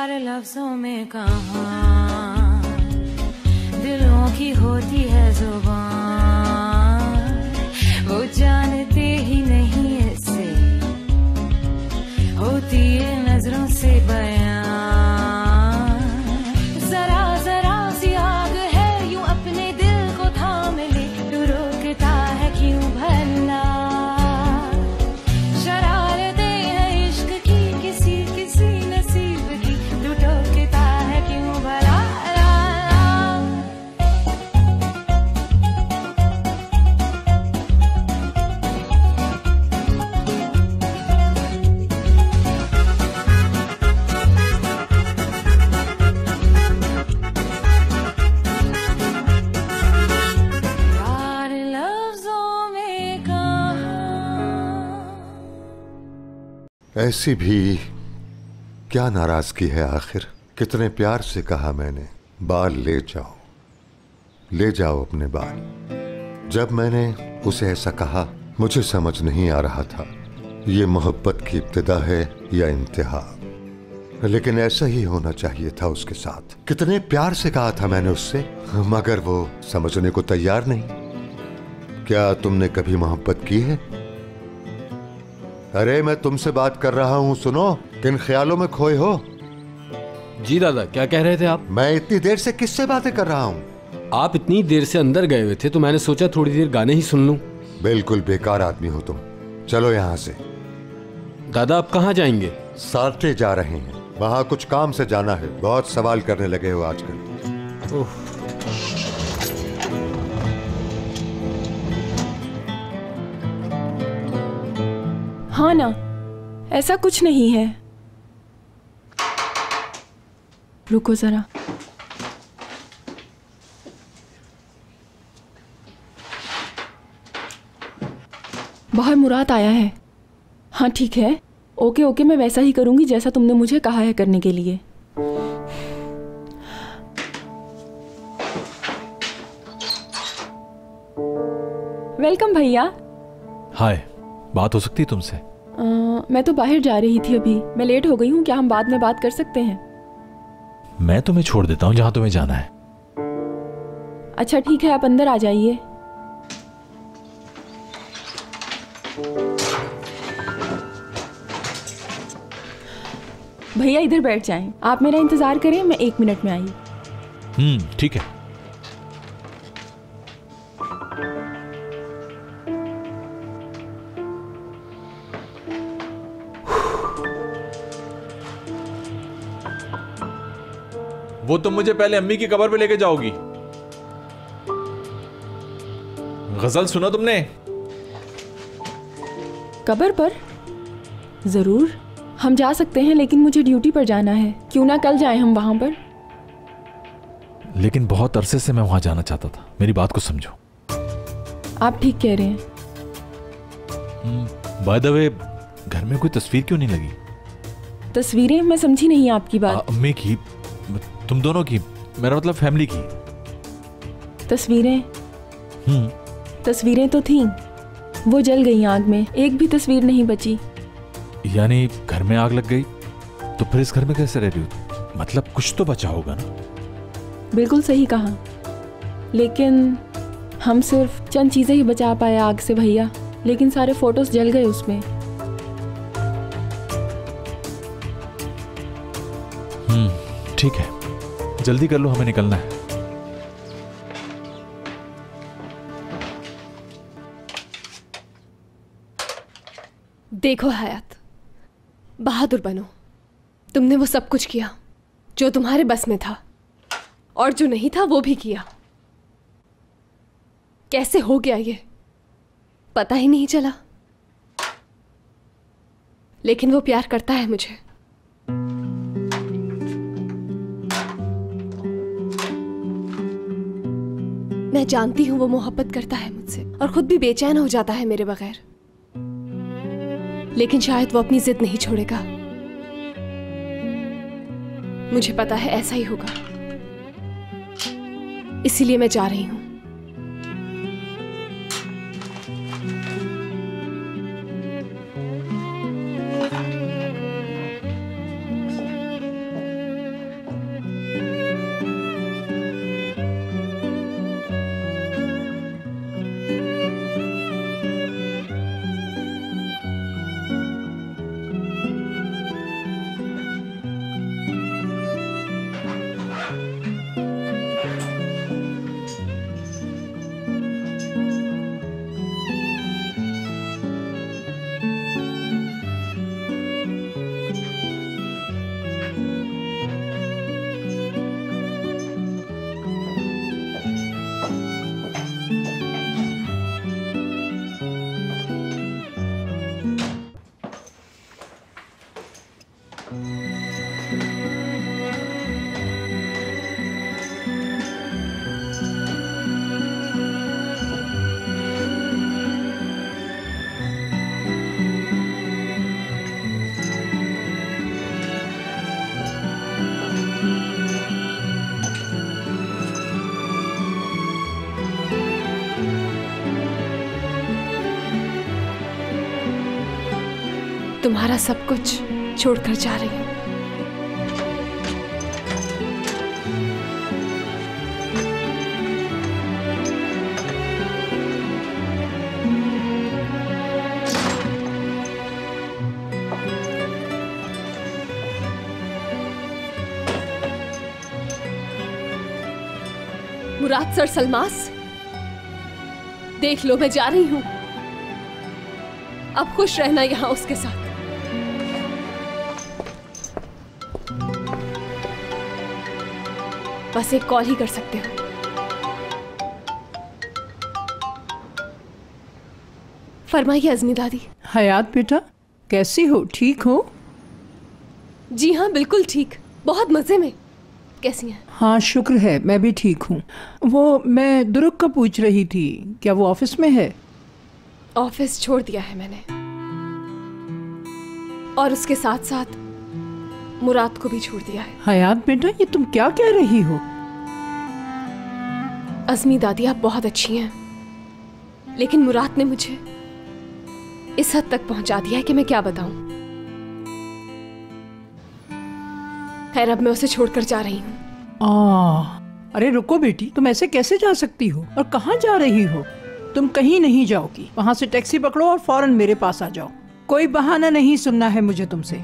प्यार लफ्जों में कहाँ दिलों की होती है जुबान, वो जानते ही नहीं इससे होती है नजरों से बयां। जरा जरा सी आग है यूं अपने दिल को थाम ले, तू रोकता है क्यों भला। शरारतें हैं इश्क की किसी किसी नसीब की, तू टोकता है क्यों भला। ऐसी भी क्या नाराजगी है आखिर, कितने प्यार से कहा मैंने बाल ले जाओ, ले जाओ अपने बाल। जब मैंने उसे ऐसा कहा मुझे समझ नहीं आ रहा था ये मोहब्बत की इब्तिदा है या इंतहा, लेकिन ऐसा ही होना चाहिए था उसके साथ। कितने प्यार से कहा था मैंने उससे, मगर वो समझने को तैयार नहीं। क्या तुमने कभी मोहब्बत की है? अरे मैं तुमसे बात कर रहा हूँ, सुनो। किन ख्यालों में खोए हो? जी दादा, क्या कह रहे थे आप? मैं इतनी देर से किससे बातें कर रहा हूँ? आप इतनी देर से अंदर गए हुए थे तो मैंने सोचा थोड़ी देर गाने ही सुन लूं। बिल्कुल बेकार आदमी हो तुम, चलो यहाँ से। दादा आप कहाँ जाएंगे? साल्टे जा रहे हैं, वहाँ कुछ काम से जाना है। बहुत सवाल करने लगे हो आजकल। ओह, हाँ ना, ऐसा कुछ नहीं है। रुको जरा। बाहर मुराद आया है। हाँ ठीक है, ओके ओके, मैं वैसा ही करूंगी जैसा तुमने मुझे कहा है करने के लिए। वेलकम भैया। हाय, बात हो सकती है तुमसे? मैं तो बाहर जा रही थी अभी, मैं लेट हो गई हूँ। क्या हम बाद में बात कर सकते हैं? मैं तुम्हें छोड़ देता हूँ जहां तुम्हें जाना है। अच्छा ठीक है, आप अंदर आ जाइए। भैया इधर बैठ जाएं, आप मेरा इंतजार करें, मैं 1 मिनट में आई। ठीक है। वो तुम मुझे पहले अम्मी की कब्र पे लेके जाओगी। गजल सुना तुमने? कब्र पर? जरूर, हम जा सकते हैं, लेकिन मुझे ड्यूटी पर जाना है। क्यों ना कल जाएं हम वहां पर? लेकिन बहुत अरसे से मैं वहां जाना चाहता था, मेरी बात को समझो। आप ठीक कह रहे हैं। बाय द वे, घर में कोई तस्वीर क्यों नहीं लगी? तस्वीरें? मैं समझी नहीं आपकी बात। अम्मी की, तुम दोनों की, मेरा मतलब फैमिली की तस्वीरें। तस्वीरें तो थीं, वो जल गई आग में, एक भी तस्वीर नहीं बची। यानी घर में आग लग गई, तो फिर इस घर में कैसे रह रही हो? मतलब कुछ तो बचा होगा ना? बिल्कुल सही कहा, लेकिन हम सिर्फ चंद चीजें ही बचा पाए आग से भैया, लेकिन सारे फोटोज जल गए उसमें। ठीक है, जल्दी कर लो, हमें निकलना है। देखो हयात, बहादुर बनो। तुमने वो सब कुछ किया जो तुम्हारे बस में था, और जो नहीं था वो भी किया। कैसे हो गया ये पता ही नहीं चला, लेकिन वो प्यार करता है मुझे। मैं जानती हूं वो मोहब्बत करता है मुझसे, और खुद भी बेचैन हो जाता है मेरे बगैर, लेकिन शायद वो अपनी जिद नहीं छोड़ेगा। मुझे पता है ऐसा ही होगा, इसीलिए मैं जा रही हूं। तुम्हारा सब कुछ छोड़कर जा रही हूँ। मुराद सर सलमास, देख लो मैं जा रही हूं। अब खुश रहना यहां उसके साथ। बस एक कॉल ही कर सकते हो। फरमाइए अज़मी दादी। हयात बेटा, कैसी हो? ठीक हो? जी हाँ, बिल्कुल ठीक, बहुत मजे में। कैसी हैं? हाँ शुक्र है, मैं भी ठीक हूँ। वो मैं दुरुक का पूछ रही थी, क्या वो ऑफिस में है? ऑफिस छोड़ दिया है मैंने, और उसके साथ साथ मुराद को भी छोड़ दिया है। हयात बेटा, ये तुम क्या कह रही हो? अज़मी दादी आप बहुत अच्छी हैं, लेकिन मुराद ने मुझे इस हद तक पहुंचा दिया है कि मैं क्या बताऊं। खैर, अब मैं उसे छोड़कर जा रही हूँ। अरे रुको बेटी, तुम ऐसे कैसे जा सकती हो? और कहाँ जा रही हो? तुम कहीं नहीं जाओगी। वहां से टैक्सी पकड़ो और फौरन मेरे पास आ जाओ। कोई बहाना नहीं सुनना है मुझे तुमसे।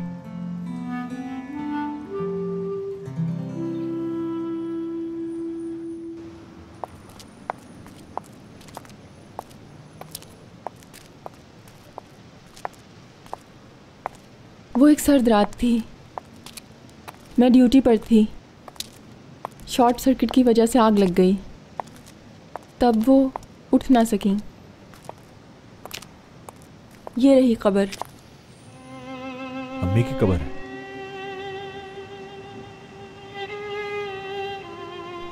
वो एक सर्द रात थी, मैं ड्यूटी पर थी। शॉर्ट सर्किट की वजह से आग लग गई, तब वो उठ ना सकी। ये रही कब्र। अम्मी की कब्र है?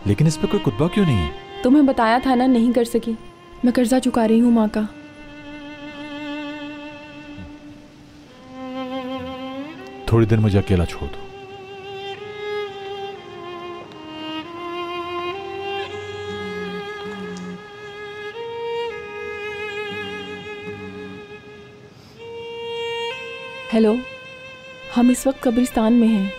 लेकिन इस पे कोई कुतबा क्यों नहीं है? तुम्हें बताया था ना, नहीं कर सकी। मैं कर्जा चुका रही हूँ माँ का। थोड़ी देर मुझे अकेला छोड़ दो। हेलो, हम इस वक्त कब्रिस्तान में हैं।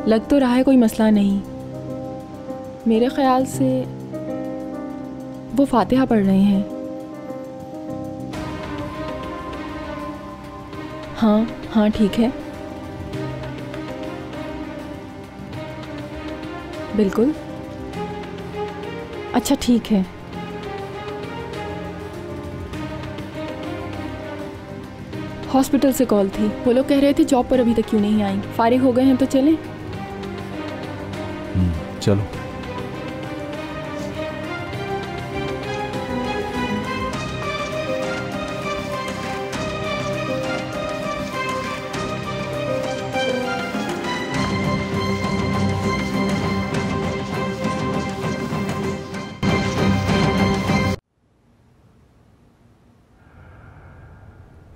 लग तो रहा है कोई मसला नहीं। मेरे ख्याल से वो फातिहा पढ़ रहे हैं। हाँ हाँ ठीक है, बिल्कुल। अच्छा ठीक है। हॉस्पिटल से कॉल थी, वो लोग कह रहे थे जॉब पर अभी तक क्यों नहीं आई। फारिग हो गए हैं तो चलें? चलो।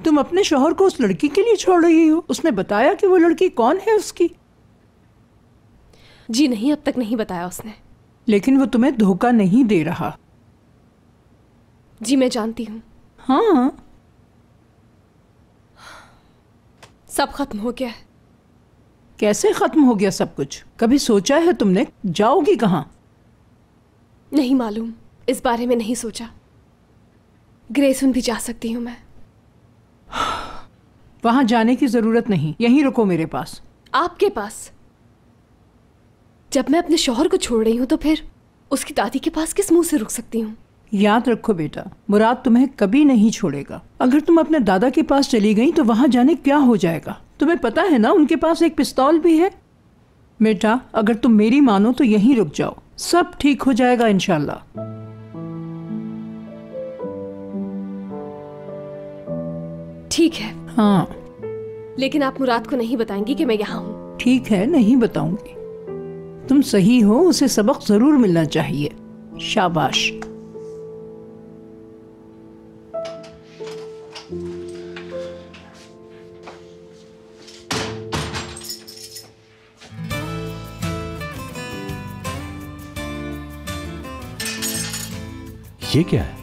तुम अपने शौहर को उस लड़की के लिए छोड़ रही हो? उसने बताया कि वो लड़की कौन है उसकी? जी नहीं, अब तक नहीं बताया उसने। लेकिन वो तुम्हें धोखा नहीं दे रहा। जी मैं जानती हूँ। हाँ, सब खत्म हो गया है। कैसे खत्म हो गया सब कुछ? कभी सोचा है तुमने जाओगी कहाँ? नहीं मालूम, इस बारे में नहीं सोचा। ग्रेसुन भी जा सकती हूँ मैं। वहां जाने की जरूरत नहीं, यहीं रुको मेरे पास। आपके पास? जब मैं अपने शौहर को छोड़ रही हूँ तो फिर उसकी दादी के पास किस मुंह से रुक सकती हूँ? याद रखो बेटा, मुराद तुम्हें कभी नहीं छोड़ेगा। अगर तुम अपने दादा के पास चली गई तो वहां जाने क्या हो जाएगा? तुम्हें पता है ना, उनके पास एक पिस्तौल भी है। बेटा, अगर तुम मेरी मानो तो यहीं रुक जाओ, सब ठीक हो जाएगा इंशाल्लाह। ठीक है, हाँ लेकिन आप मुराद को नहीं बताएंगी कि मैं यहाँ हूँ? ठीक है, नहीं बताऊंगी। तुम सही हो, उसे सबक जरूर मिलना चाहिए। शाबाश। ये क्या है?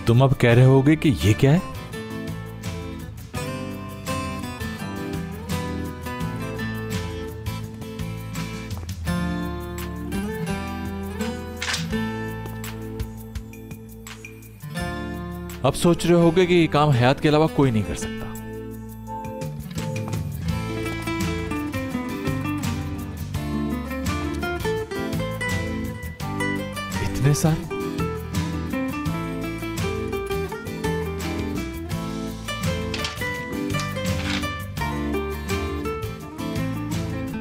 तुम अब कह रहे होगे कि ये क्या है? अब सोच रहे होगे कि ये काम हयात के अलावा कोई नहीं कर सकता। इतने सारे?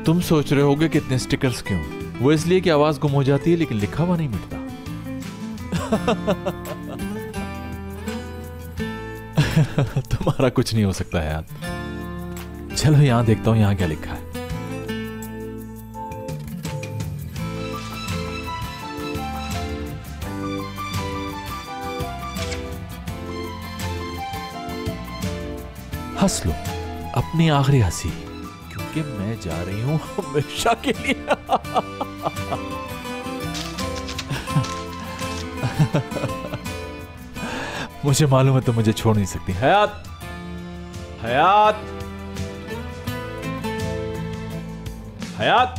तुम सोच रहे होगे कि इतने स्टिकर्स क्यों? वो इसलिए कि आवाज गुम हो जाती है लेकिन लिखा हुआ नहीं मिटता। तुम्हारा कुछ नहीं हो सकता है यार। चलो यहां देखता हूं यहां क्या लिखा है। हंस लो अपनी आखिरी हंसी, क्योंकि मैं जा रही हूं हमेशा के लिए। मुझे मालूम है तुम मुझे छोड़ नहीं सकती। हयात, हयात, हयात।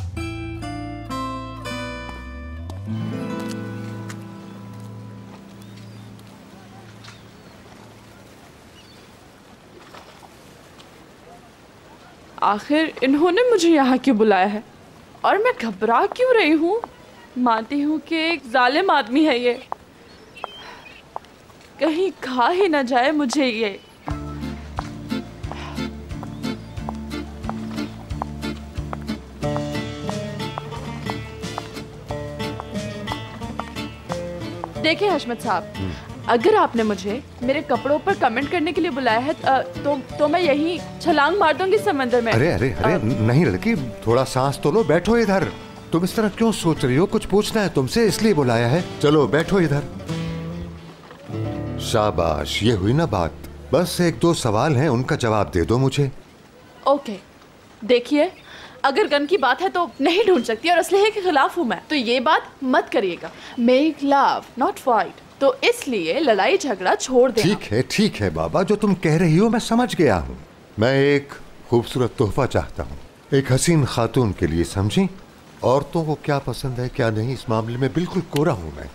आखिर इन्होंने मुझे यहाँ क्यों बुलाया है और मैं घबरा क्यों रही हूँ? मानती हूँ कि एक जालिम आदमी है ये, कहीं खा ही ना जाए मुझे ये। देखिए हशमत साहब, अगर आपने मुझे मेरे कपड़ों पर कमेंट करने के लिए बुलाया है तो मैं यहीं छलांग मार दूंगी समंदर में। अरे अरे अरे नहीं लड़की, थोड़ा सांस तो लो, बैठो इधर। तुम इस तरह क्यों सोच रही हो? कुछ पूछना है तुमसे इसलिए बुलाया है। चलो बैठो इधर। शाबाश, ये हुई ना बात। बस एक दो सवाल हैं, उनका जवाब दे दो मुझे। ओके, देखिए अगर गन की बात है तो नहीं ढूंढ सकती और असलहे के खिलाफ हूँ मैं, तो ये बात मत करिएगा। मेक लव नॉट फाइट, तो इसलिए लड़ाई झगड़ा छोड़ देना। ठीक है बाबा, जो तुम कह रही हो मैं समझ गया हूँ। मैं एक खूबसूरत तोहफा चाहता हूँ, एक हसीन खातून के लिए, समझी? औरतों को क्या पसंद है क्या नहीं, इस मामले में बिल्कुल कोरा हूँ मैं।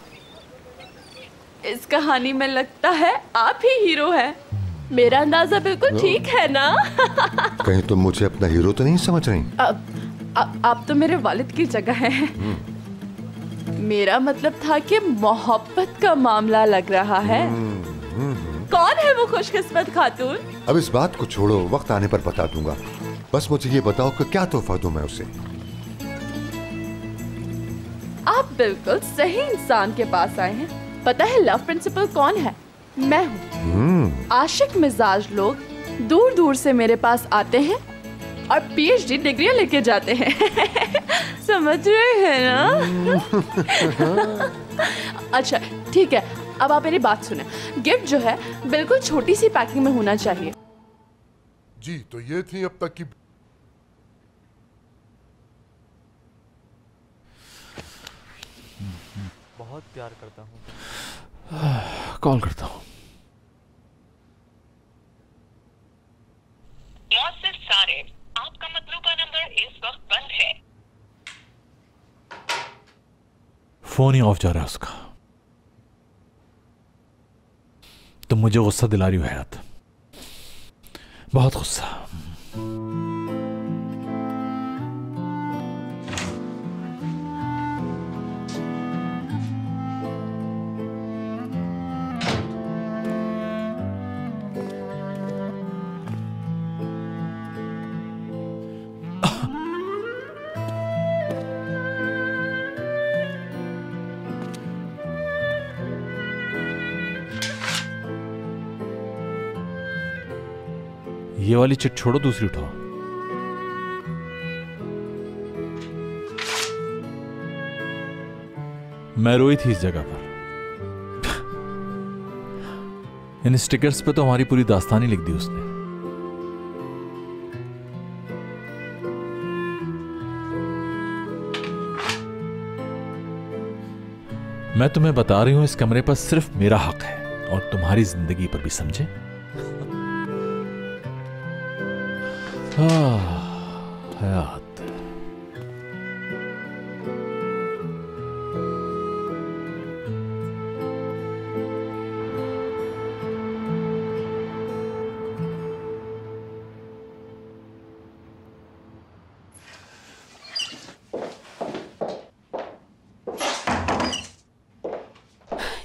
इस कहानी में लगता है आप ही हीरो हैं। मेरा अंदाजा बिल्कुल ठीक है ना? कहीं तुम मुझे अपना हीरो तो नहीं समझ रही? आप तो मेरे वालिद की जगह हैं। मेरा मतलब था कि मोहब्बत का मामला लग रहा है। कौन है वो खुशकिस्मत खातून? अब इस बात को छोड़ो, वक्त आने पर बता दूंगा। बस मुझे ये बताओ कि क्या तोहफा दूं मैं उसे। आप बिल्कुल सही इंसान के पास आए हैं। पता है लव प्रिंसिपल कौन है? मैं हूँ। आशिक मिजाज लोग दूर दूर से मेरे पास आते हैं और पीएचडी डिग्रियां लेके जाते हैं। समझ रहे हैं ना? अच्छा ठीक है, अब आप मेरी बात सुने। गिफ्ट जो है बिल्कुल छोटी सी पैकिंग में होना चाहिए। जी, तो ये थी अब तक की। बहुत प्यार करता हूँ। कॉल करता हूँ। सारे, आपका मतलूबा नंबर इस वक्त बंद है। फोन ही ऑफ जा रहा है उसका। तुम मुझे गुस्सा दिला रही हो हयात, बहुत गुस्सा। ये वाली चिट छोड़ो, दूसरी उठाओ। मैं रोई थी इस जगह पर। इन स्टिकर्स पे तो हमारी पूरी दास्तानी लिख दी उसने। मैं तुम्हें बता रही हूं, इस कमरे पर सिर्फ मेरा हक है और तुम्हारी जिंदगी पर भी, समझे? हयात।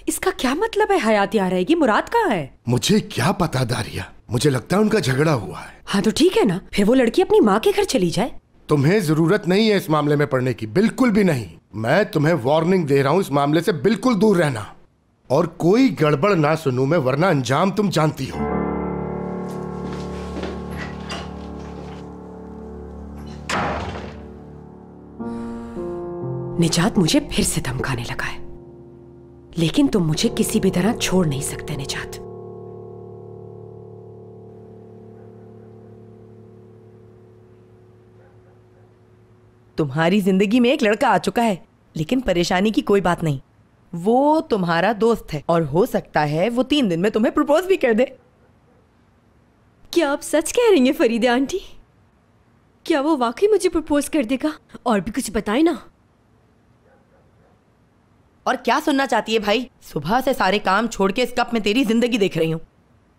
इसका क्या मतलब है? हयात यहाँ रहेगी, मुराद कहाँ है? मुझे क्या पता दारिया, मुझे लगता है उनका झगड़ा हुआ है। हाँ तो ठीक है ना, फिर वो लड़की अपनी माँ के घर चली जाए। तुम्हें जरूरत नहीं है इस मामले में पड़ने की, बिल्कुल भी नहीं। मैं तुम्हें वार्निंग दे रहा हूँ, इस मामले से बिल्कुल दूर रहना और कोई गड़बड़ ना सुनूं मैं, वरना अंजाम तुम जानती हो। निजात मुझे फिर से धमकाने लगा है, लेकिन तुम मुझे किसी भी तरह छोड़ नहीं सकते निजात। तुम्हारी जिंदगी में एक लड़का आ चुका है, लेकिन परेशानी की कोई बात नहीं। वो तुम्हारा दोस्त है और हो सकता है वो 3 दिन में तुम्हें प्रपोज भी कर दे। क्या आप सच कह रही हैं फरीदे आंटी? क्या वो वाकई मुझे प्रपोज कर देगा? और भी कुछ बताए ना। और क्या सुनना चाहती है भाई? सुबह से सारे काम छोड़ के इस कप में तेरी जिंदगी देख रही हूँ।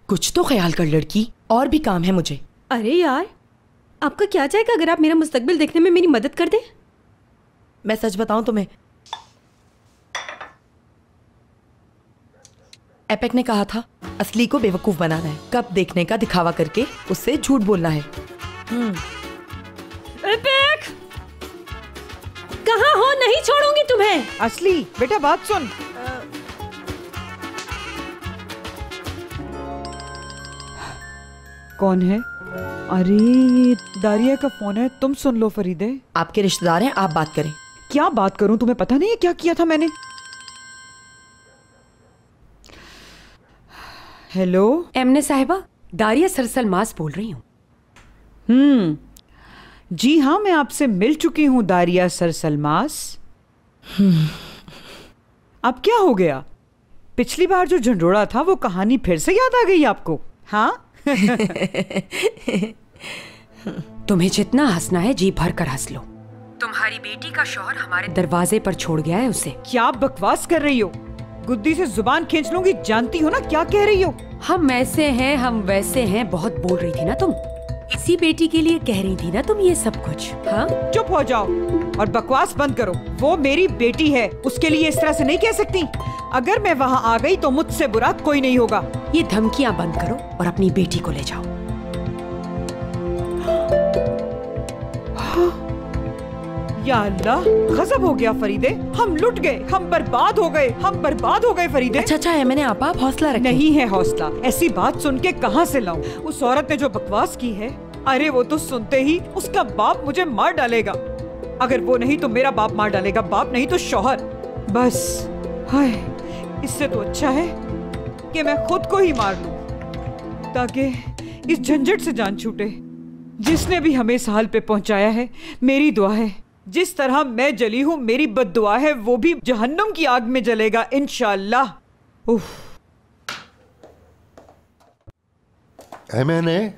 कुछ तो ख्याल कर लड़की, और भी काम है मुझे। अरे यार, आपका क्या जाएगा अगर आप मेरा मुस्तकबिल देखने में मेरी मदद कर दें? मैं सच बताऊं तुम्हें, एपेक ने कहा था असली को बेवकूफ बनाना है, कप देखने का दिखावा करके उससे झूठ बोलना है। एपेक, कहाँ हो? नहीं छोड़ूंगी तुम्हें। असली बेटा बात सुन। कौन है? अरे ये दारिया का फोन है, तुम सुन लो फरीदे। आपके रिश्तेदार हैं, आप बात करें। क्या बात करूं? तुम्हें पता नहीं है क्या किया था मैंने? हेलो एमने साहिबा, दारिया सरसल मास बोल रही हूँ। जी हाँ, मैं आपसे मिल चुकी हूँ दारिया सरसलमास। अब क्या हो गया? पिछली बार जो झंडोड़ा था वो कहानी फिर से याद आ गई आपको? हाँ। तुम्हें जितना हंसना है जी भर कर हंस लो। तुम्हारी बेटी का शौहर हमारे दरवाजे पर छोड़ गया है उसे। क्या बकवास कर रही हो? गुद्दी से जुबान खींच लूंगी, जानती हो ना क्या कह रही हो? हम ऐसे हैं, हम वैसे हैं, बहुत बोल रही थी ना तुम। इसी बेटी के लिए कह रही थी ना तुम ये सब कुछ। हाँ, चुप हो जाओ और बकवास बंद करो। वो मेरी बेटी है, उसके लिए इस तरह से नहीं कह सकती। अगर मैं वहाँ आ गई तो मुझसे बुरा कोई नहीं होगा। ये धमकियाँ बंद करो और अपनी बेटी को ले जाओ। या अल्लाह, गजब हो गया फरीदे, हम लुट गए, हम बर्बाद हो गए, हम बर्बाद हो गए फरीदे। अच्छा है, मैंने आप हौसला रखें। नहीं है हौसला, ऐसी बात सुन के कहाँ से लाऊं? उस औरत ने जो बकवास की है, अरे वो तो सुनते ही उसका बाप मुझे मार डालेगा। अगर वो नहीं तो मेरा बाप मार डालेगा, बाप नहीं तो शौहर। बस हाय, इससे तो अच्छा है कि मैं खुद को ही मार लूं, ताकि इस झंझट से जान छूटे। जिसने भी हमें इस हाल पे पहुंचाया है, मेरी दुआ है जिस तरह मैं जली हूं, मेरी बद्दुआ है वो भी जहन्नुम की आग में जलेगा इंशाअल्लाह। मैंने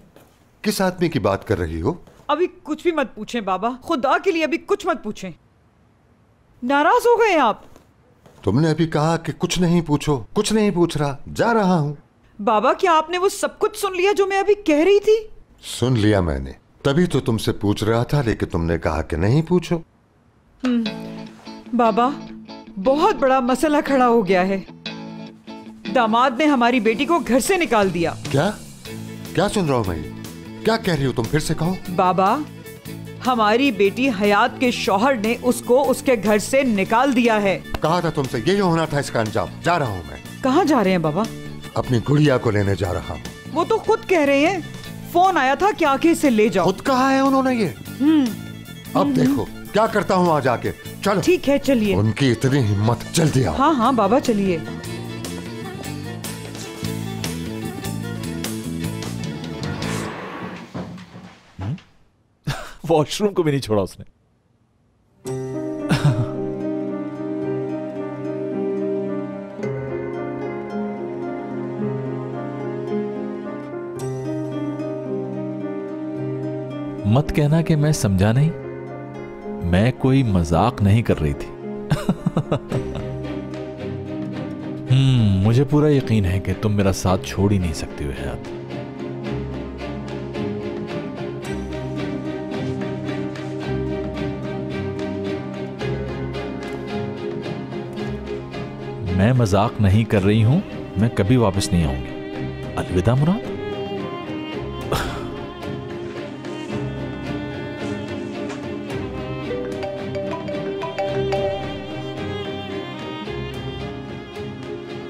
किस आदमी की बात कर रही हो? अभी कुछ भी मत पूछें बाबा, खुदा के लिए अभी कुछ मत पूछें। नाराज हो गए आप? तुमने अभी कहा कि कुछ नहीं पूछो। कुछ नहीं पूछ रहा, जा रहा हूं। बाबा क्या आपने वो सब कुछ सुन लिया जो मैं अभी कह रही थी? सुन लिया मैंने, तभी तो तुमसे पूछ रहा था, लेकिन तुमने कहा कि नहीं पूछो। बाबा बहुत बड़ा मसला खड़ा हो गया है। दामाद ने हमारी बेटी को घर से निकाल दिया। क्या क्या सुन रहा हूं मैं? क्या कह रही हो तुम? फिर से कहो। बाबा, हमारी बेटी हयात के शौहर ने उसको उसके घर से निकाल दिया है। कहा था तुमसे, यही होना था इसका अंजाम। जा रहा हूं मैं। कहाँ जा रहे हैं बाबा? अपनी गुड़िया को लेने जा रहा हूं। वो तो खुद कह रहे हैं फोन आया था कि आके इसे ले जाओ। खुद कहा है उन्होंने ये? अब देखो क्या करता हूँ आज आके। चलो ठीक है चलिए। उनकी इतनी हिम्मत, जल्दी आओ। हाँ हाँ बाबा चलिए। वॉशरूम को भी नहीं छोड़ा उसने। मत कहना कि मैं समझा नहीं, मैं कोई मजाक नहीं कर रही थी। मुझे पूरा यकीन है कि तुम मेरा साथ छोड़ ही नहीं सकती हो हयात। मैं मजाक नहीं कर रही हूं, मैं कभी वापस नहीं आऊंगी। अलविदा मुराद।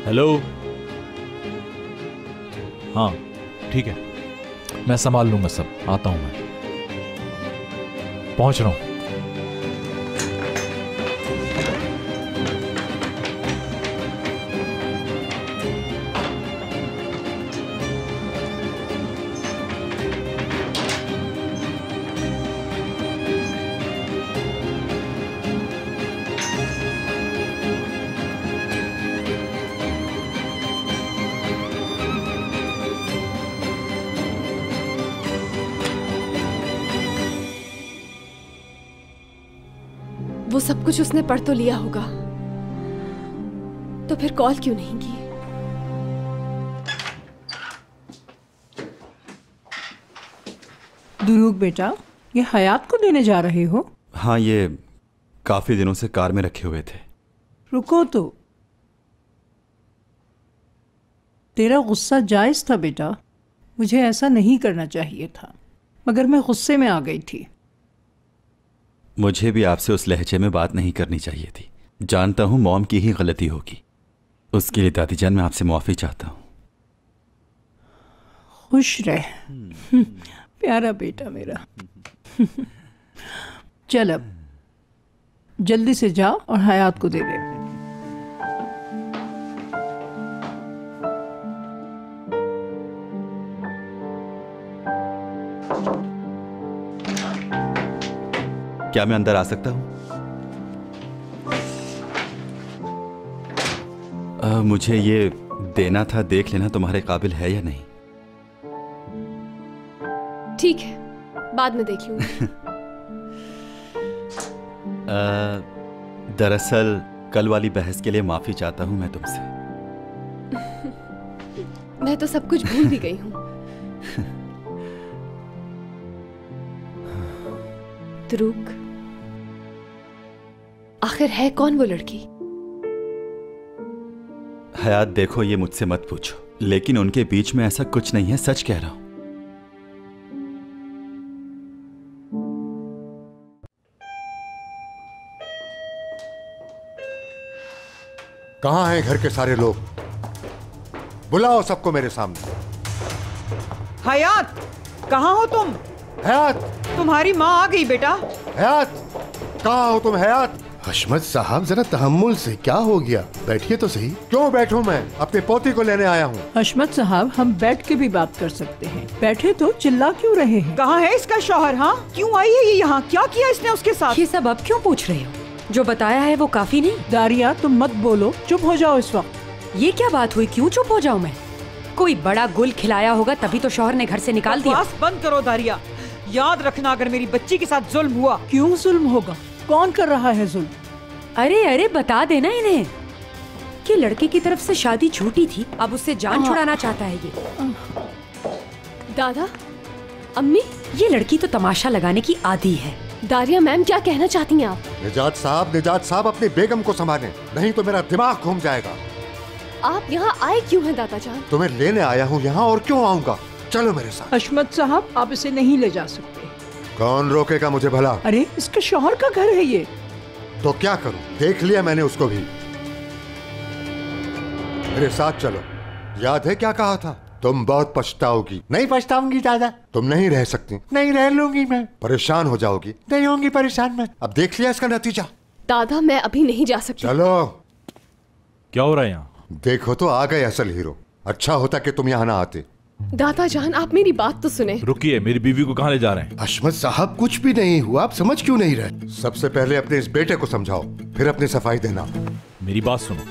हेलो। हाँ ठीक है, मैं संभाल लूंगा सब। आता हूं, मैं पहुंच रहा हूं। वो सब कुछ उसने पढ़ तो लिया होगा, तो फिर कॉल क्यों नहीं की? दुरूग बेटा, ये हयात को देने जा रहे हो? हाँ, ये काफी दिनों से कार में रखे हुए थे। रुको तो। तेरा गुस्सा जायज था बेटा, मुझे ऐसा नहीं करना चाहिए था, मगर मैं गुस्से में आ गई थी। मुझे भी आपसे उस लहजे में बात नहीं करनी चाहिए थी। जानता हूं मॉम की ही गलती होगी, उसके लिए दादी जान मैं आपसे माफी चाहता हूं। खुश रह प्यारा बेटा मेरा। चल अब जल्दी से जा और हयात को दे दे। क्या मैं अंदर आ सकता हूं? मुझे ये देना था, देख लेना तुम्हारे काबिल है या नहीं। ठीक है, बाद में देख लूंगी। दरअसल कल वाली बहस के लिए माफी चाहता हूं मैं तुमसे। मैं तो सब कुछ भूल भी गई हूं। तुरुक, आखिर है कौन वो लड़की? हयात देखो, ये मुझसे मत पूछो, लेकिन उनके बीच में ऐसा कुछ नहीं है, सच कह रहा हूं। कहां हैं घर के सारे लोग? बुलाओ सबको मेरे सामने। हयात, कहाँ हो तुम? हयात, तुम्हारी माँ आ गई बेटा। हयात, कहाँ हो तुम? हयात। हशमत साहब जरा तहम्मुल से, क्या हो गया? बैठिए तो सही। क्यों बैठूं? मैं अपने पोती को लेने आया हूँ। हशमत साहब, हम बैठ के भी बात कर सकते हैं, बैठे तो चिल्ला क्यों रहे हैं? कहाँ है इसका शौहर? हाँ, क्यों आई है ये यहाँ? क्या किया इसने उसके साथ? ये सब अब क्यों पूछ रहे हो? जो बताया है वो काफी नहीं? दारिया, तुम मत बोलो, चुप हो जाओ इस वक्त। ये क्या बात हुई? क्यों चुप हो जाऊं मैं? कोई बड़ा गुल खिलाया होगा तभी तो शौहर ने घर से निकाल दिया। बकवास बंद करो दारिया। याद रखना, अगर मेरी बच्ची के साथ जुल्म हुआ। क्यों जुल्म होगा? कौन कर रहा है जुल्म? अरे अरे बता देना इन्हें कि लड़के की तरफ से शादी झूठी थी, अब उससे जान छुड़ाना चाहता है ये। दादा, अम्मी, ये लड़की तो तमाशा लगाने की आदी है। दारिया मैम, क्या कहना चाहती हैं आप? निजात साहब अपनी बेगम को संभालें, नहीं तो मेरा दिमाग घूम जाएगा। आप यहाँ आए क्यों हैं दादा जान? तुम्हें लेने आया हूँ यहाँ, और क्यों आऊँगा? चलो मेरे साथ। हशमत साहब, आप इसे नहीं ले जा सकते। कौन रोकेगा मुझे भला? अरे इसके शौहर का घर है ये। तो क्या करूं? देख लिया मैंने उसको भी। मेरे साथ चलो। याद है क्या कहा था? तुम बहुत पछताओगी। नहीं पछताऊंगी दादा, तुम नहीं रह सकती। नहीं रह लूंगी मैं। परेशान हो जाओगी। नहीं होंगी परेशान मैं। अब देख लिया इसका नतीजा। दादा मैं अभी नहीं जा सकती। चलो। क्या हो रहा है यहाँ? देखो तो आ गए असल हीरो। अच्छा होता कि तुम यहाँ ना आते। दादा जान आप मेरी बात तो सुने। रुकिए, मेरी बीवी को कहाँ ले जा रहे हैं? हशमत साहब कुछ भी नहीं हुआ, आप समझ क्यों नहीं रहे? सबसे पहले अपने इस बेटे को समझाओ, फिर अपनी सफाई देना। मेरी बात सुनो।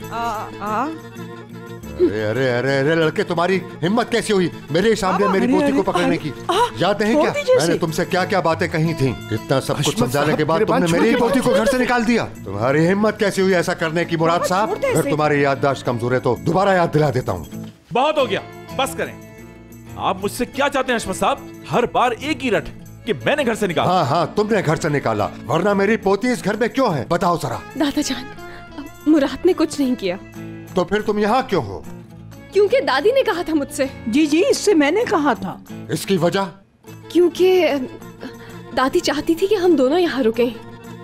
अरे अरे अरे अरे लड़के, तुम्हारी हिम्मत कैसी हुई मेरे ही सामने मेरी पोती को पकड़ने की? याद नहीं क्या मैंने तुमसे क्या क्या बातें कही थी? इतना सब कुछ समझाने के बाद तुमने मेरी पोती को घर से निकाल दिया। तुम्हारी हिम्मत कैसी हुई ऐसा करने की मुराद साहब? अगर तुम्हारी याददाश्त कमजोर है तो दोबारा याद दिला देता हूँ। बहुत हो गया, बस करें। आप मुझसे क्या चाहते हैं हशमत साहब? हर बार एक ही रट कि मैंने घर से निकाला। हाँ हाँ, तुमने घर से निकाला, वरना मेरी पोती इस घर में क्यों है? बताओ जरा। दादा जान मुराद ने कुछ नहीं किया। तो फिर तुम यहाँ क्यों हो? क्योंकि दादी ने कहा था मुझसे। जी जी, इससे मैंने कहा था। इसकी वजह? क्योंकि दादी चाहती थी कि हम दोनों यहाँ रुकें,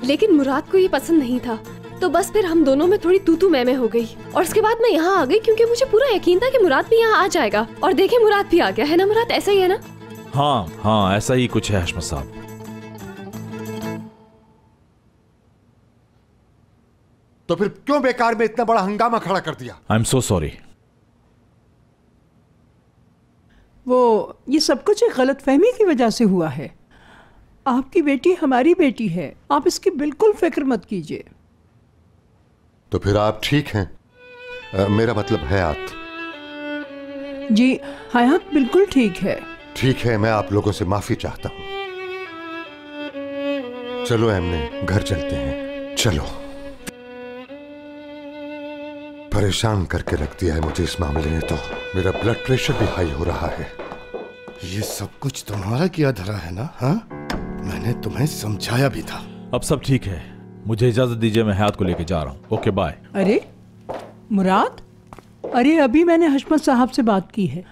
लेकिन मुराद को ये पसंद नहीं था, तो बस फिर हम दोनों में थोड़ी तू मैं हो गई। और उसके बाद मैं यहाँ आ गई क्योंकि मुझे पूरा यकीन था कि मुराद भी यहाँ आ जाएगा। और देखे मुराद भी आ गया है ना। मुराद ऐसा ही है ना? हाँ हाँ, ऐसा ही कुछ है हशमत साहब। तो फिर क्यों बेकार में इतना बड़ा हंगामा खड़ा कर दिया? I am so sorry. वो ये सब कुछ एक गलतफहमी की वजह से हुआ है। आपकी बेटी हमारी बेटी है, आप इसकी बिल्कुल फिक्र मत कीजिए। तो फिर आप ठीक हैं? मेरा मतलब हयात। जी हयात बिल्कुल ठीक है। ठीक है, मैं आप लोगों से माफी चाहता हूं। चलो एमने, घर चलते हैं। चलो। परेशान करके रख दिया है मुझे इस मामले ने, तो मेरा ब्लड प्रेशर भी हाई हो रहा है। ये सब कुछ तुम्हारा किया धरा है ना? हाँ, मैंने तुम्हें समझाया भी था। अब सब ठीक है, मुझे इजाजत दीजिए, मैं हयात को लेके जा रहा हूँ। Okay bye. अरे मुराद, अरे अभी मैंने हशमत साहब से बात की है।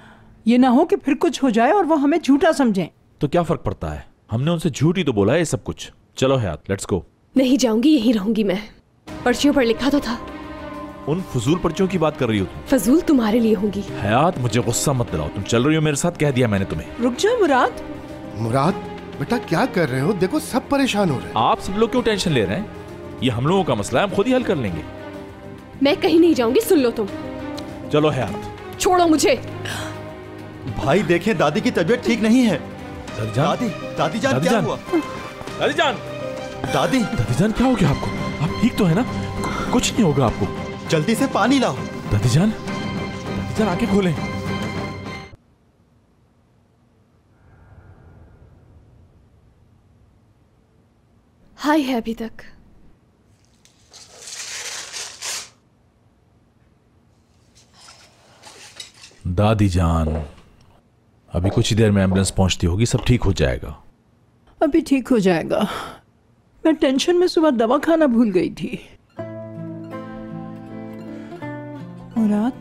ये ना हो कि फिर कुछ हो जाए और वो हमें झूठा समझें। तो क्या फर्क पड़ता है, हमने उनसे झूठ ही तो बोला है ये सब कुछ। चलो हयात, लेट्स गो। नहीं जाऊंगी, यहीं रहूंगी मैं। पर्चियों पर लिखा तो था। उन फजूल पर्चियों की बात कर रही हो तुम? फजूल तुम्हारे लिए होंगी। हयात मुझे गुस्सा मत दिलाओ, तुम चल रही हो मेरे साथ, कह दिया मैंने तुम्हें। रुक जा मुराद। मुराद बेटा क्या कर रहे हो? देखो सब परेशान हो रहे हैं। आप सब लोग क्यों टेंशन ले रहे हैं? ये हम लोगों का मसला है, हम खुद ही हल कर लेंगे। मैं कहीं नहीं जाऊंगी, सुन लो तुम। चलो हयात। छोड़ो मुझे। भाई देखें, दादी की तबीयत ठीक नहीं है। दादी जान क्या हुआ? दादी जान क्या हो गया आपको? आप ठीक तो है ना? कुछ नहीं होगा आपको। जल्दी से पानी लाओ। दादी जान आंखें खोलें। हाय है अभी तक। दादी जान, अभी कुछ ही देर में एम्बुलेंस पहुंचती होगी, सब ठीक हो जाएगा। अभी ठीक हो जाएगा। मैं टेंशन में सुबह दवा खाना भूल गई थी। मुराद,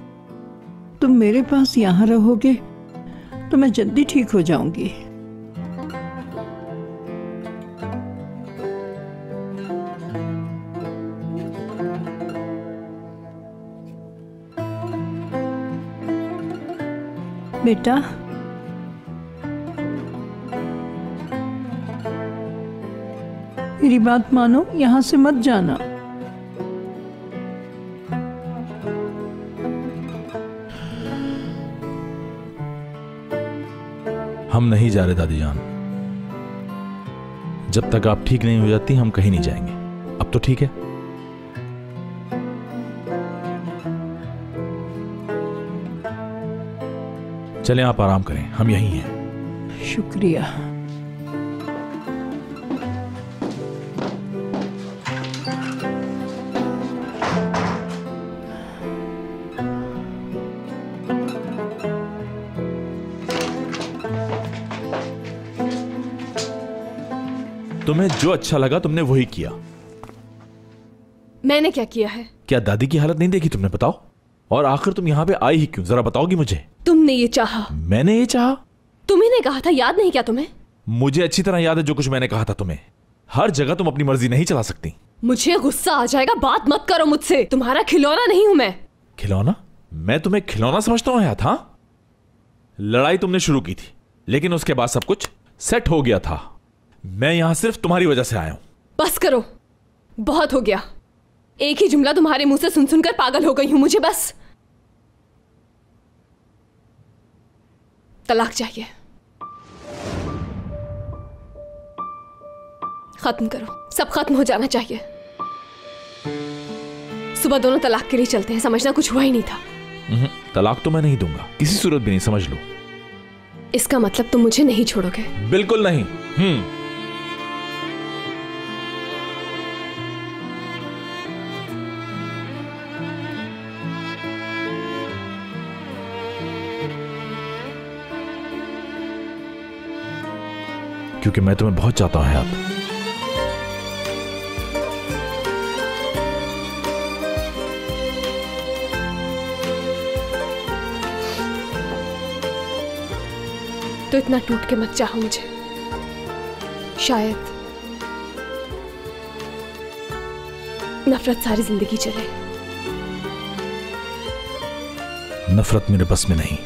तुम मेरे पास यहाँ रहोगे तो मैं जल्दी ठीक हो जाऊंगी। बेटा, मेरी बात मानो, यहाँ से मत जाना। हम नहीं जा रहे दादी जान। जब तक आप ठीक नहीं हो जाती हम कहीं नहीं जाएंगे। अब तो ठीक है। चलें, आप आराम करें, हम यहीं हैं। शुक्रिया। तुम्हें जो अच्छा लगा तुमने वही किया। मैंने क्या किया है? क्या दादी की हालत नहीं देखी तुमने? बताओ। और आखिर तुम यहाँ पे आई ही क्यों, जरा बताओगी मुझे? तुमने ये चाहा। मैंने ये चाहा? तुम्ही ने कहा था, याद नहीं क्या तुम्हें? मुझे अच्छी तरह याद है जो कुछ मैंने कहा था तुम्हें। हर जगह तुम अपनी मर्जी नहीं चला सकती। मुझे गुस्सा आ जाएगा, बात मत करो मुझसे। तुम्हारा खिलौना नहीं हूं मैं। खिलौना? मैं तुम्हें खिलौना समझता हूँ हयात? हाँ, लड़ाई तुमने शुरू की थी, लेकिन उसके बाद सब कुछ सेट हो गया था। मैं यहां सिर्फ तुम्हारी वजह से आया हूं। बस करो, बहुत हो गया। एक ही जुमला तुम्हारे मुंह से सुन सुनकर पागल हो गई हूं। मुझे बस तलाक चाहिए। खत्म करो, सब खत्म हो जाना चाहिए। सुबह दोनों तलाक के लिए चलते हैं, समझना कुछ हुआ ही नहीं था। तलाक तो मैं नहीं दूंगा, किसी सूरत भी नहीं, समझ लो। इसका मतलब तुम मुझे नहीं छोड़ोगे? बिल्कुल नहीं। क्योंकि मैं तुम्हें बहुत चाहता हूं हयात। तो इतना टूट के मत चाहो मुझे। शायद नफरत सारी जिंदगी चले। नफरत मेरे बस में नहीं।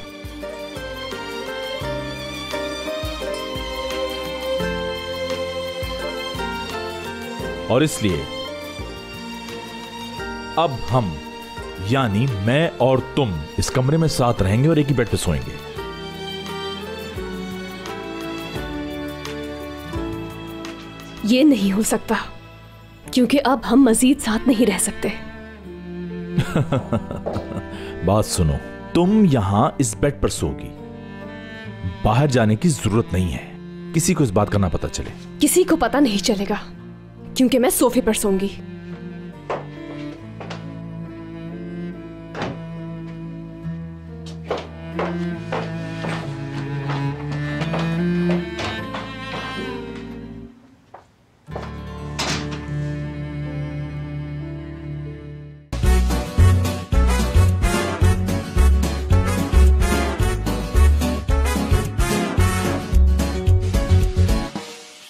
और इसलिए अब हम, यानी मैं और तुम, इस कमरे में साथ रहेंगे और एक ही बेड पे सोएंगे। ये नहीं हो सकता, क्योंकि अब हम मजीद साथ नहीं रह सकते। बात सुनो, तुम यहां इस बेड पर सोगी, बाहर जाने की जरूरत नहीं है। किसी को इस बात का ना पता चले। किसी को पता नहीं चलेगा, क्योंकि मैं सोफे पर सोऊंगी।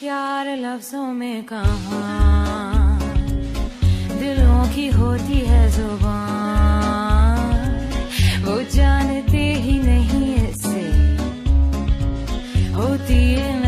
यार लफ्जों में कहाँ दिलों की होती है जुबान, वो जानते ही नहीं इससे होती है